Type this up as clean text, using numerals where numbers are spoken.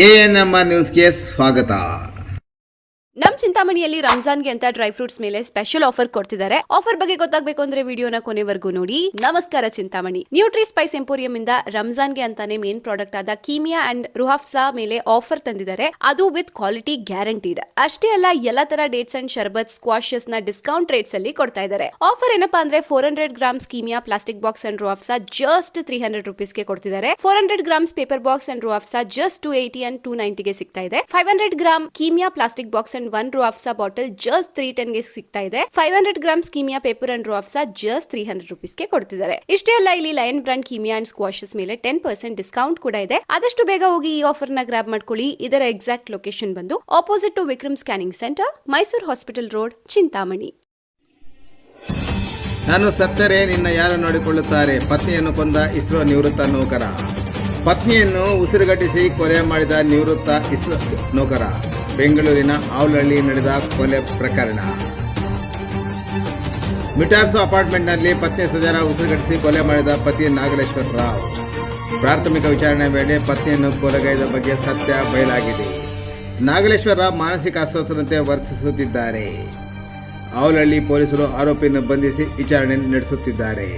ANM ನ್ಯೂಸ್ಗೆ ಸ್ವಾಗತ. ನಮ್ ಚಿಂತಾಮಣಿಯಲ್ಲಿ ರಂಜಾನ್ಗೆ ಅಂತ ಡ್ರೈ ಫ್ರೂಟ್ಸ್ ಮೇಲೆ ಸ್ಪೆಷಲ್ ಆಫರ್ ಕೊಡ್ತಿದ್ದಾರೆ. ಆಫರ್ ಬಗ್ಗೆ ಗೊತ್ತಾಗಬೇಕು ಅಂದ್ರೆ ವಿಡಿಯೋನ ಕೊನೆವರೆಗೂ ನೋಡಿ. ನಮಸ್ಕಾರ ಚಿಂತಾಮಣಿ. ನ್ಯೂಟ್ರಿ ಸ್ಪೈಸ್ ಎಂಪೋರಿಯಂ ಇಂದ ರಂಜಾನ್ಗೆ ಅಂತಾನೆ ಮೇನ್ ಪ್ರಾಡಕ್ಟ್ ಆದ ಕೀಮಿಯಾ ಅಂಡ್ ರುಹಾಫ್ಸಾ ಮೇಲೆ ಆಫರ್ ತಂದಿದ್ದಾರೆ. ಅದು ವಿತ್ ಕ್ವಾಲಿಟಿ ಗ್ಯಾರಂಟಿಡ್. ಅಷ್ಟೇ ಅಲ್ಲ, ಎಲ್ಲಾ ತರ ಡೇಟ್ಸ್ ಅಂಡ್ ಶರ್ಬತ್ ಸ್ಕ್ವಾಶಸ್ ನ ಡಿಸ್ಕೌಂಟ್ ರೇಟ್ಸ್ ಅಲ್ಲಿ ಕೊಡ್ತಾ ಇದ್ದಾರೆ. ಆಫರ್ ಏನಪ್ಪಾ ಅಂದ್ರೆ 400 grams Kimia plastic box and Roohafza just 300 rupees ಗೆ ಕೊಡ್ತಿದ್ದಾರೆ. 400 grams paper box and Roohafza just 280 and 290 ಗೆ ಸಿಗ್ತಾ ಇದೆ. 500 gram Kimia plastic box and 1 Roohafza bottle just 310 ಗೆ ಸಿಗ್ತಾ ಇದೆ. 500 grams Kimia paper and Roohafza just 300 rupees ಗೆ ಕೊಡ್ತಿದ್ದಾರೆ. ಇಷ್ಟೇ ಅಲ್ಲ, ಇಲ್ಲಿ lion brand Kimia and squashes ಮೇಲೆ 10% ಡಿಸ್ಕೌಂಟ್ ಕೂಡ ಇದೆ. ಆದಷ್ಟು ಬೇಗ ಹೋಗಿ ಈ ಆಫರ್ ನ ಗ್ರಾಬ್ ಮಾಡ್ಕೊಳ್ಳಿ. ಇದರ ಎಕ್ಸಾಕ್ಟ್ ಲೊಕೇಶನ್ ಬಂದು opposite to Vikram scanning centre, Mysore hospital road, Chintamani. ನಾನು ಸತ್ತರೆ ನಿನ್ನ ಯಾರು ನೋಡಿಕೊಳ್ಳುತ್ತಾರೆ? ಪತ್ನಿಯನ್ನು ಕೊಂದ ಇಸ್ರೋ ನಿವೃತ್ತ ನೌಕರ. ಪತ್ನಿಯನ್ನು ಉಸಿರುಗಟ್ಟಿಸಿ ಕೊಲೆ ಮಾಡಿದ ನಿವೃತ್ತ ಇಸ್ರೋ ನೌಕರ. ಬೆಂಗಳೂರಿನ ಆವ್ಲಹಳ್ಳಿ ನಡೆದ ಕೊಲೆ ಪ್ರಕರಣ. ಮಿಟಾರ್ಸೋ ಅಪಾರ್ಟ್ಮೆಂಟ್ನಲ್ಲಿ ಪತ್ನಿ ಸದ್ಯರ ಉಸಿರುಗಟ್ಟಿಸಿ ಕೊಲೆ ಮಾಡಿದ ಪತಿ ನಾಗಲೇಶ್ವರ ರಾವ್. ಪ್ರಾಥಮಿಕ ವಿಚಾರಣೆ ವೇಳೆ ಪತ್ನಿಯನ್ನು ಕೊಲೆಗೈದ ಬಗ್ಗೆ ಸತ್ಯ ಬಯಲಾಗಿದೆ. ನಾಗಲೇಶ್ವರ ರಾವ್ ಮಾನಸಿಕ ಅಸ್ವಸ್ಥರಂತೆ ವರ್ತಿಸುತ್ತಿದ್ದಾರೆ. ಆವ್ಲಹಳ್ಳಿ ಪೊಲೀಸರು ಆರೋಪಿಯನ್ನು ಬಂಧಿಸಿ ವಿಚಾರಣೆ ನಡೆಸುತ್ತಿದ್ದಾರೆ.